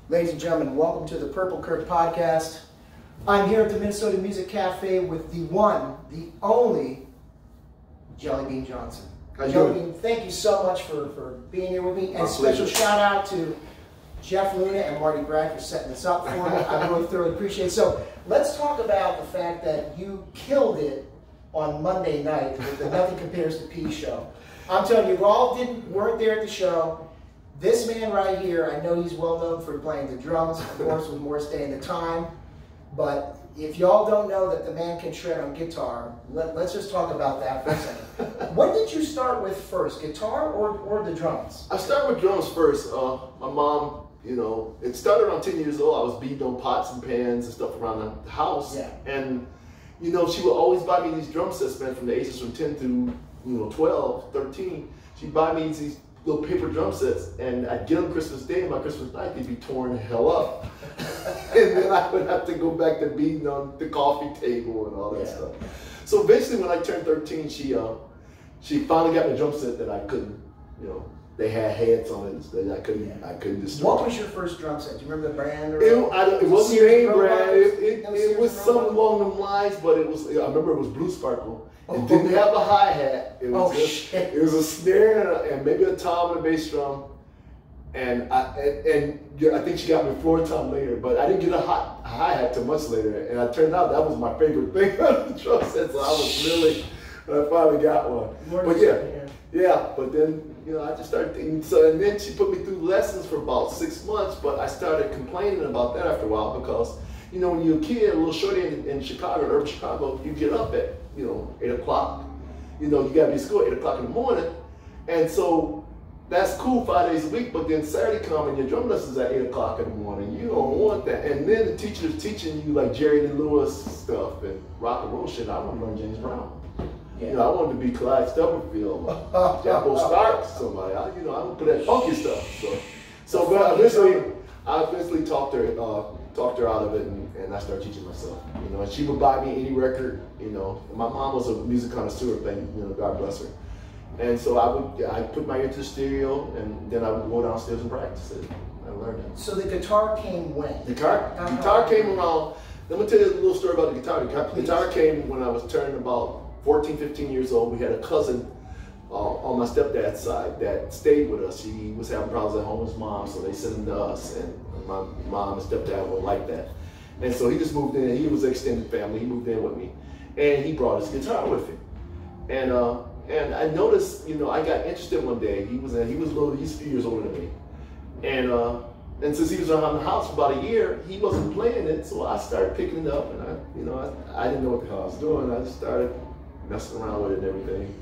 Ladies and gentlemen, welcome to the Purple Kirk Podcast. I'm here at the Minnesota Music Cafe with the one, the only, Jellybean Johnson. Jellybean, thank you so much for being here with me. And special shout out to Jeff Luna and Marty Bragg for setting this up for me. I really thoroughly appreciate it. So let's talk about the fact that you killed it on Monday night with the Nothing Compares to P show. I'm telling you, we all weren't there at the show. This man right here, I know he's well known for playing the drums, of course, with Morris Day and the Time. But if y'all don't know that the man can shred on guitar, let's just talk about that for a second. What did you start with first, guitar or the drums? I started with drums first. My mom, it started around 10 years old. I was beating on pots and pans and stuff around the house. Yeah. And, she would always buy me these drum sets, man, from the ages from 10 through, 12, 13. She'd buy me these little paper drum sets, and I'd get them Christmas Day, and my Christmas night, they'd be torn the hell up. And then I would have to go back to beating on the coffee table and all that stuff. So basically, when I turned 13, she finally got me a drum set that I couldn't, they had heads on it that I couldn't destroy. What was your first drum set? Do you remember the brand? Or it wasn't name brand. It was something along them lines, but I remember it was Blue Sparkle. It didn't have a hi-hat. It was a snare and maybe a tom and a bass drum. And I think she got me a floor tom later, but I didn't get a hi-hat till much later. And it turned out that was my favorite thing on the drum set, so I was really, I finally got one. But but then, I just started thinking, and then she put me through lessons for about 6 months, but I started complaining about that after a while because, when you're a kid, a little shorty in Chicago, urban Chicago, you get up at, 8 o'clock. You gotta be at school at 8 o'clock in the morning. And so that's cool 5 days a week, but then Saturday come and your drum lessons at 8 o'clock in the morning. You don't want that. And then the teacher's teaching you like Jerry Lee Lewis stuff and rock and roll shit. I want to learn James Brown. Yeah. I wanted to be Clyde Stubblefield, Jabbo Starks, somebody. I would put that funky stuff. So but I eventually talked her out of it, and I started teaching myself. And she would buy me any record. My mom was a music connoisseur thing. God bless her. And so I put my ear to the stereo, and then I would go downstairs and practice it. I learned it. So the guitar came when? The guitar came around. Let me tell you a little story about the guitar. The guitar came when I was turning about 14, 15 years old. We had a cousin on my stepdad's side that stayed with us. He was having problems at home with his mom, so they sent him to us. And my mom and stepdad were like that. And so he just moved in. He was an extended family. He moved in with me. And he brought his guitar with him. And I noticed, I got interested one day. He's a few years older than me. And since he was around the house for about a year, he wasn't playing it. So I started picking it up, and I didn't know what the hell I was doing. I just started messing around with it and everything.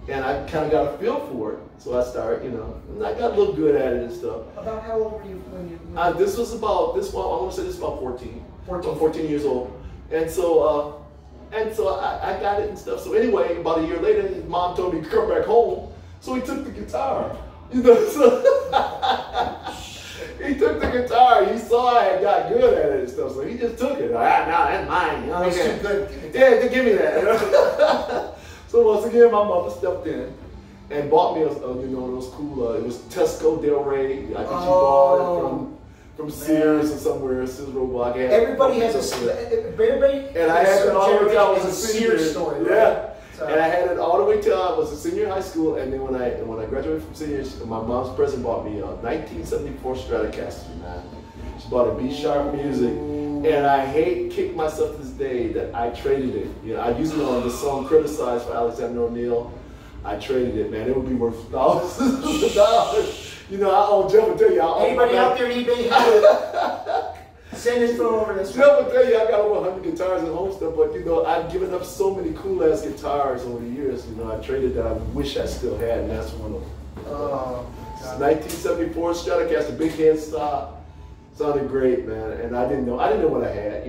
And I kind of got a feel for it. So I started, and I got a little good at it and stuff. About how old were you when you... I want to say this was about 14 years old. And so I got it and stuff. So anyway, about a year later, his mom told me to come back home. So he took the guitar. So he took the guitar. He saw I had got good at it and stuff. So he just took it. Like, no, that's mine. It's too good. Yeah, give me that. So once again, my mother stepped in and bought me those cool, it was Tesco Del Rey. I think she bought it from Sears or somewhere, Sears Roebuck. Everybody has and I had it all the way till I was a senior. Story, right? And I had it all the way till I was a senior in high school. And then when I graduated from senior, my mom's president bought me a 1974 Stratocaster, man. She bought a B-sharp music. And I kick myself to this day that I traded it. I used it on the song Criticized for Alexander O'Neal. I traded it, man. It would be worth thousands of dollars. Jeff will tell you. Anybody out there in eBay have it? Send his phone over this. Jeff will tell you I got over 100 guitars at home stuff, but I've given up so many cool ass guitars over the years. I traded that I wish I still had, and that's one of them. Oh, 1974 Stratocaster, big head stop. Sounded great, man, and I didn't know what I had,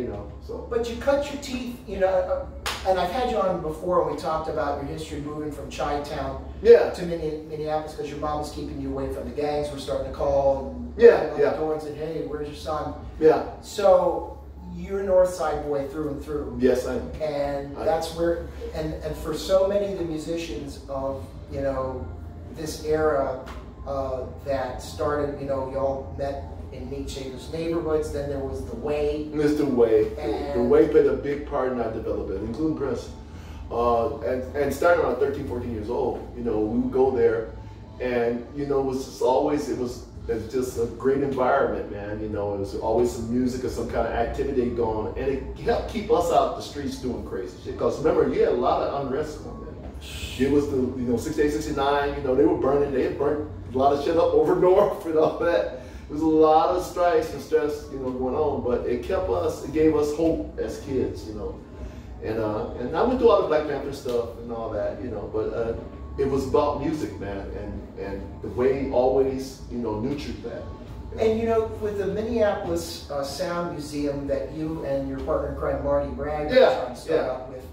So. But you cut your teeth, and I've had you on before when we talked about your history moving from Chi-Town to Minneapolis because your mom was keeping you away from the gangs. We're starting to call and the door and said, "Hey, where's your son?" Yeah. So you're a North Side boy through and through. Yes, I am. And that's where, and for so many of the musicians of this era that started, y'all met in each of those neighborhoods. Then there was the Way. It's the Way. The Way played a big part in our development, including Prince. And starting around 13, 14 years old, you know, we would go there, and you know, it's just a great environment, man. You know, it was always some music or some kind of activity going, and it helped keep us out the streets doing crazy shit. Because remember, you had a lot of unrest going on. It was the 68, 69. You know, they had burnt a lot of shit up over north and all that. There was a lot of strikes and stress, you know, going on. But it gave us hope as kids, you know. And I went through all the Black Panther stuff and all that, you know. But it was about music, man, and the Way always, you know, nurtured that. You know? And you know, with the Minneapolis Sound Museum that you and your partner in crime, Marty Bragg, are trying to start out with,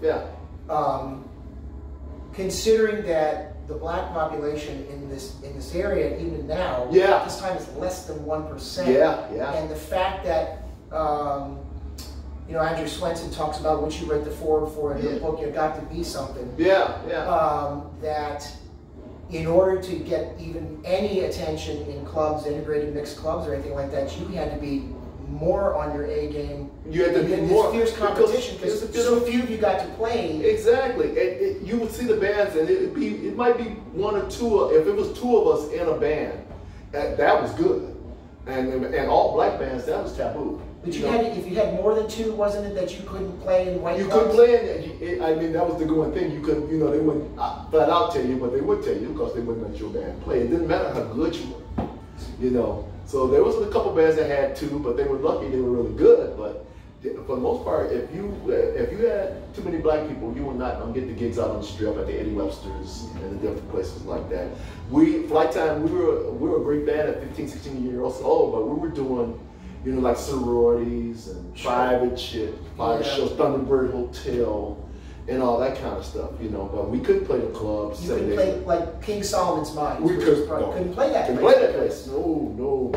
considering that the black population in this area, even now, at this time is less than 1%. And the fact that you know, Andrew Swenson talks about what you read the forward for in your book, You've Got to Be Something. That in order to get even any attention in clubs, integrated mixed clubs or anything like that, you had to be more on your A game. You had to be more. This fierce competition because so few of you got to play. Exactly. And you would see the bands, and it might be one or two. If it was two of us in a band, that was good. And all black bands, that was taboo. But you had, if you had more than two, wasn't it that you couldn't play in white clubs? You couldn't play in, I mean, that was the going thing. You couldn't, you know, they wouldn't flat out tell you, but they would tell you because they wouldn't let your band play. It didn't matter how good you were, you know. So there was a couple bands that had two, but they were lucky, they were really good. But for the most part, if you had too many black people, you were not going to get the gigs out on the strip at the Eddie Webster's and the different places like that. Flight Time, we were a great band at 15, 16 years old, but we were doing, you know, like sororities and private shit, private shows, Thunderbird Hotel, and all that kind of stuff, you know. But we couldn't play the clubs. You couldn't play like King Solomon's Mines. We couldn't play that. Couldn't play that place. No,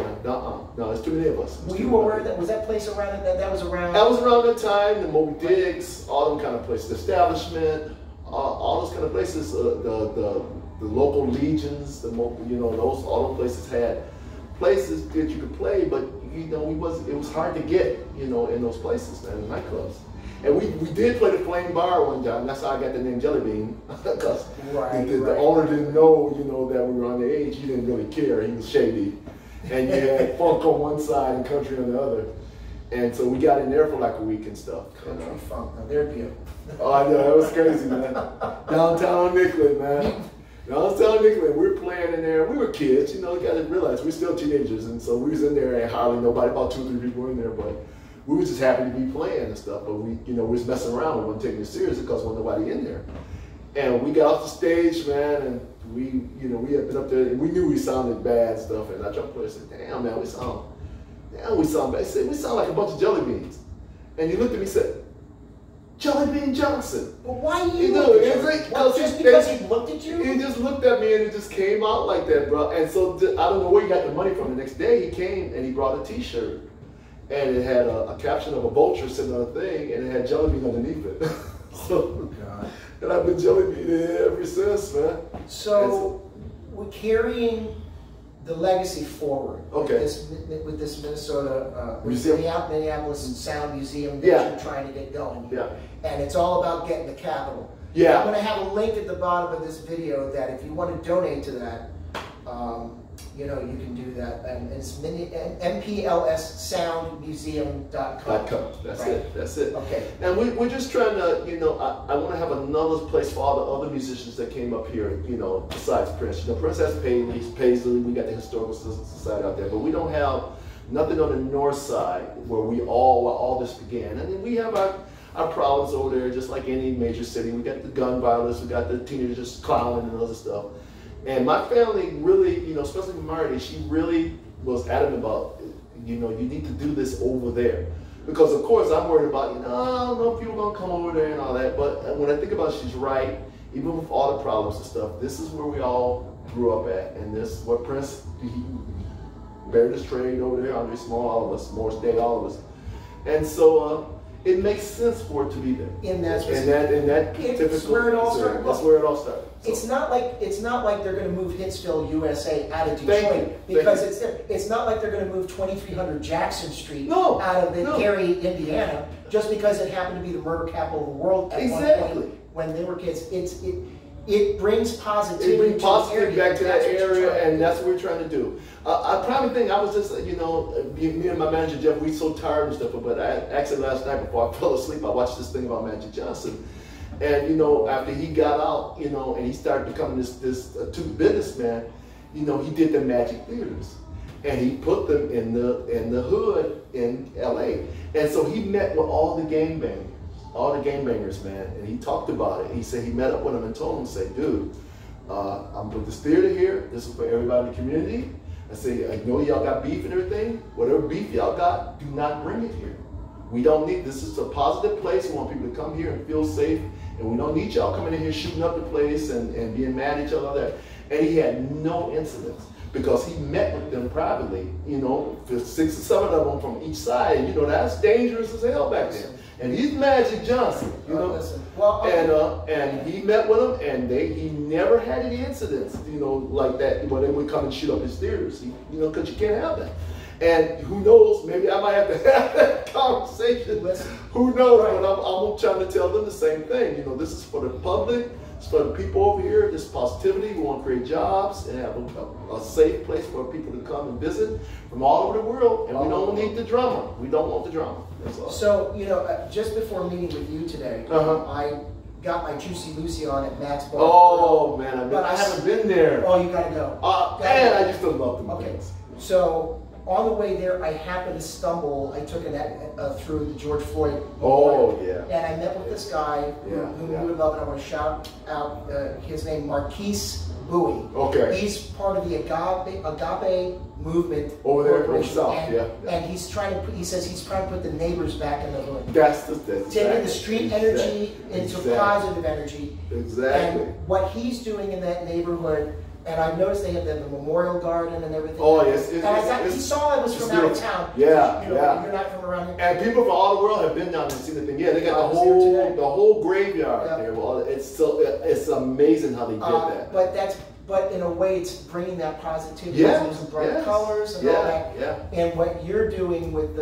there's too many of us. Were you aware that was that place around that was around? That was around that time. The Moby Dicks, all them kind of places, the Establishment, all those kind of places. The local legions, you know, all those places had places that you could play, but you know, it was hard to get, you know, in those places, man, in nightclubs. And we did play the Flame Bar one time. That's how I got the name Jellybean, because the owner didn't know, you know, that we were underage. He didn't really care. He was shady, and you had funk on one side and country on the other. And so we got in there for like a week and stuff. Country funk. Now there'd be a. Oh, I know, that was crazy, man. Downtown Nicollet, man. I was telling Nicollet, we were playing in there. We were kids, you know. You got to realize we're still teenagers, and so we was in there and hardly nobody, about 2 or 3 people in there, but we were just happy to be playing and stuff. But we, you know, we was messing around. We weren't taking it seriously because there wasn't nobody in there. And we got off the stage, man, and we, you know, we had been up there and we knew we sounded bad and stuff. And our drum player said, "Damn, man, we sound bad." He said, "We sound like a bunch of jelly beans." And he looked at me and said, "Jellybean Johnson." Well, why you? Just because he looked at you? He just looked at me and it just came out like that, bro. And so I don't know where he got the money from. The next day he came and he brought a T-shirt, and it had a caption of a vulture sitting on a thing, and it had Jellybean underneath it. So, and I've been Jellybean ever since, man. So we're carrying the legacy forward with this Minnesota Minneapolis Sound Museum that you're trying to get going. And it's all about getting the capital. I'm going to have a link at the bottom of this video that if you want to donate to that, you know, you can do that. And it's MPLS Sound Museum.com. That's it. Okay. And we're just trying to, you know, I want to have another place for all the other musicians that came up here, you know, besides Prince. You know, Prince has Paisley, we got the Historical Society out there, but we don't have nothing on the north side where where all this began. And then we have our problems over there, just like any major city. We got the gun violence, we got the teenagers clowning and other stuff. And my family really, you know, especially Marty, she really was adamant about, you know, you need to do this over there. Because of course I'm worried about, you know, I don't know if people are gonna come over there and all that. But when I think about it, she's right. Even with all the problems and stuff, this is where we all grew up at. And this is where Prince, he buried his trade over there, Andre Small, all of us, Morris Day, all of us. And so, it makes sense for it to be there. In that typical where it all started. That's where it all started. So. It's not like they're going to move Hitsville, USA out of Detroit because it's not like they're going to move 2300 Jackson Street out of Gary, Indiana, just because it happened to be the murder capital of the world at one point when they were kids. It brings positivity. It brings positivity back to that area, and that's what we're trying to do. I probably think I was just, me and my manager Jeff, we so tired and stuff. But actually last night before I fell asleep, I watched this thing about Magic Johnson, and after he got out, and he started becoming this businessman, he did the Magic Theaters, and he put them in the hood in L.A. And so he met with all the gangbangers. All the gangbangers, man, and he talked about it. He said he met up with them and told them, say, dude, I'm putting this theater here. This is for everybody in the community. I say, I know y'all got beef and everything. Whatever beef y'all got, do not bring it here. We don't need, this is a positive place. We want people to come here and feel safe. And we don't need y'all coming in here shooting up the place and being mad at each other. There. And he had no incidents because he met with them privately, 6 or 7 of them from each side. And that's dangerous as hell back then. And he's Magic Johnson, and he met with him, and he never had any incidents, like that, where they would come and shoot up his theaters, because you can't have that. And who knows, maybe I might have to have that conversation. Who knows, but I'm trying to tell them the same thing. This is for the public, it's for the people over here, this positivity. We want to create jobs and have a safe place for people to come and visit from all over the world, and we don't need the drama. We don't want the drama. So, just before meeting with you today, I got my Juicy Lucy on at Matt's Bar. Oh, man, I haven't been there. Oh, you got to go. I used to love them. Okay, so on the way there, I happened to stumble. I took it through the George Floyd. And I met with this guy whom you would love, and I want to shout out his name, Marquise Bowie. Okay. He's part of the Agape movement over there in the South. And he's trying to. He says he's trying to put the neighbors back in the hood. That's taking the street energy into positive energy. Exactly. And what he's doing in that neighborhood. And I've noticed they have the memorial garden and everything. Oh, yes. He saw I was from out of town. Yeah, You're not from around here. And people from all the world have been down and seen the thing. Yeah, they got the whole graveyard there. Well, it's amazing how they did that. But in a way, it's bringing that positivity, using bright colors and all that. And what you're doing with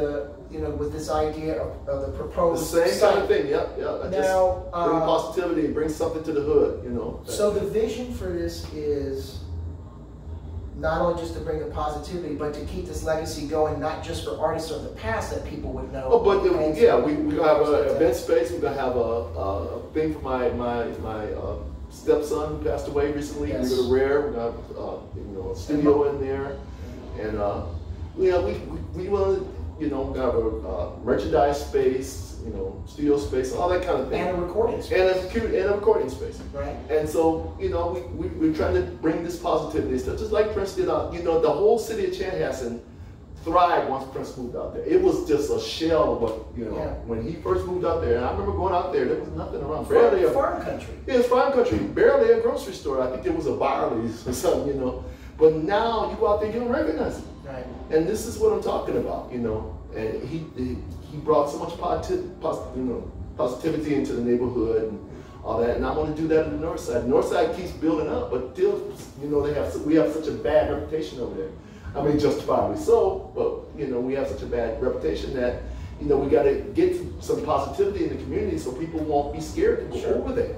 with this idea of the proposed the same kind of thing. Now, just bring positivity, bring something to the hood. So the vision for this is not only just to bring the positivity, but to keep this legacy going, not just for artists of the past that people would know. Oh, but we're gonna have an event space. We're gonna have a thing for my stepson who passed away recently. We're gonna We're gonna have a studio in there, and we want to. We have a merchandise space, studio space, all that kind of thing. And a recording space. And a recording space. Right. And so, we're trying to bring this positivity stuff, just like Prince did. The whole city of Chanhassen thrived once Prince moved out there. It was just a shell of what, when he first moved out there. And I remember going out there was nothing around. Barely farm country. Yeah, it's farm country. Barely a grocery store. I think there was a Barley's or something, But now you go out there, you don't recognize it. Right. And this is what I'm talking about, And he brought so much positivity into the neighborhood and all that. And I want to do that in the north side. The north side keeps building up, but still, we have such a bad reputation over there. I mean, justifiably so, but we have such a bad reputation that we got to get some positivity in the community so people won't be scared to go over there.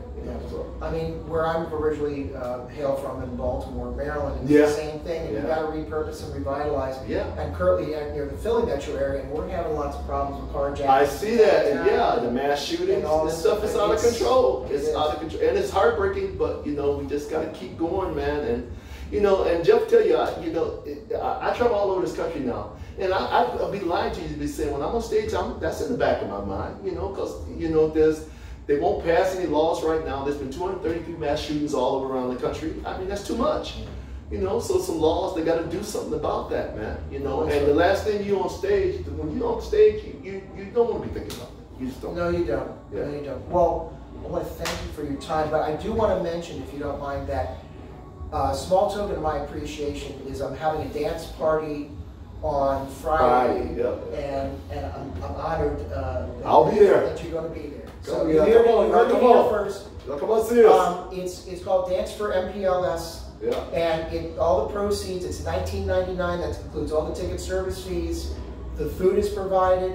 So. I mean, where I'm originally hail from in Baltimore, Maryland, it's the same thing. And you got to repurpose and revitalize. And currently, near the Philly metro area, and we're having lots of problems with carjacking. I see that, and the mass shootings, and all this stuff is out of control. It's out of control, and it's heartbreaking. But we just got to keep going, man. And and Jeff, tell you, I travel all over this country now, and I'll be lying to you to be saying when I'm on stage, that's in the back of my mind, because they won't pass any laws right now. There's been 233 mass shootings all over around the country. I mean, that's too much. So some laws, they got to do something about that, man. And the last thing you on stage, when you're on stage, you don't want to be thinking about that. You just don't. No, you don't. Yeah. No, you don't. Well, I want to thank you for your time, but I do want to mention, if you don't mind, that small token of my appreciation is I'm having a dance party on Friday. And I'm honored I'll be there. that you're going to be there. So come you heard it here first. Come on, see us. It's called Dance for MPLS. Yeah. And all the proceeds, it's $19.99. That includes all the ticket service fees. The food is provided.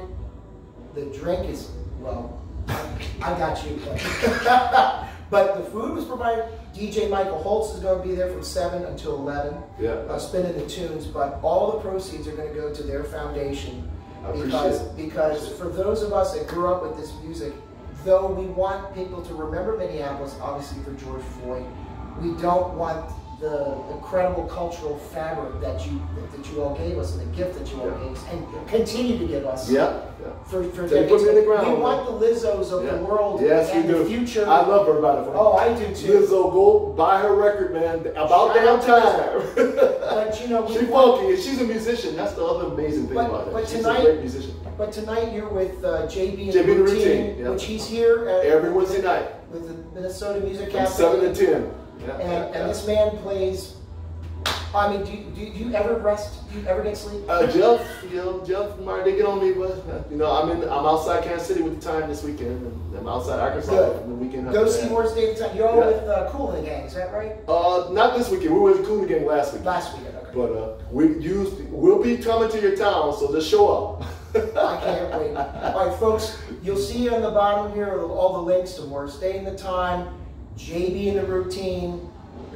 The drink is, well, I got you. But the food was provided. DJ Michael Holtz is going to be there from 7 until 11, spinning the tunes. But all the proceeds are going to go to their foundation. Because for those of us that grew up with this music, though we want people to remember Minneapolis, obviously for George Floyd, we don't want the incredible cultural fabric that you all gave us and the gift that you all gave us and continue to give us. For decades. We want the Lizzos of the world and the future. I love her about it. Oh, I do too. Lizzo, go buy her record, man. About damn time. But you know, she's funky and she's a musician. That's the other amazing thing about it. She's a great musician. But tonight you're with Jaybee and the Routine, which he's here every Wednesday night with the Minnesota Music Cafe. From 7 to 10. And this man plays. I mean, do you ever rest? Do you ever get sleep? Jeff, Marty, they get on me, but I'm outside Kansas City with the time this weekend, and I'm outside Arkansas on the weekend. Go see more State of the Time. You're all with Cool in the Gang, is that right? Not this weekend. We were with Cool in the Gang last weekend. Okay. But we'll be coming to your town, so just show up. I can't wait. All right, folks, you'll see on the bottom here all the links to more State in the Time, Jaybee and the Routine.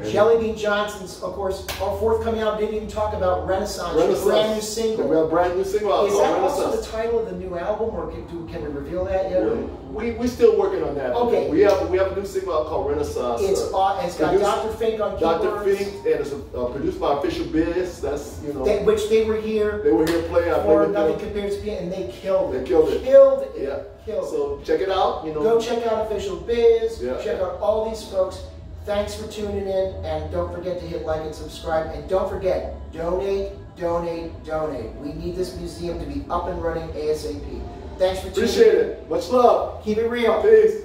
Jellybean Johnson's, of course, our forthcoming album. Didn't even talk about Renaissance. Brand new single. We have a brand new single. Is that also the title of the new album, or can we reveal that yet? We're still working on that. Okay. We have a new single called Renaissance. It's got Dr. Fink on keyboards. Dr. Fink, and it's produced by Official Biz. That's which they were here. They were here playing. For Nothing Compares to Being, and they killed it. Yeah. Killed it. So check it out. Go check out Official Biz. Check out all these folks. Thanks for tuning in, and don't forget to hit like and subscribe. And don't forget, donate, donate, donate. We need this museum to be up and running ASAP. Thanks for tuning in. Appreciate it. Much love. Keep it real. Peace.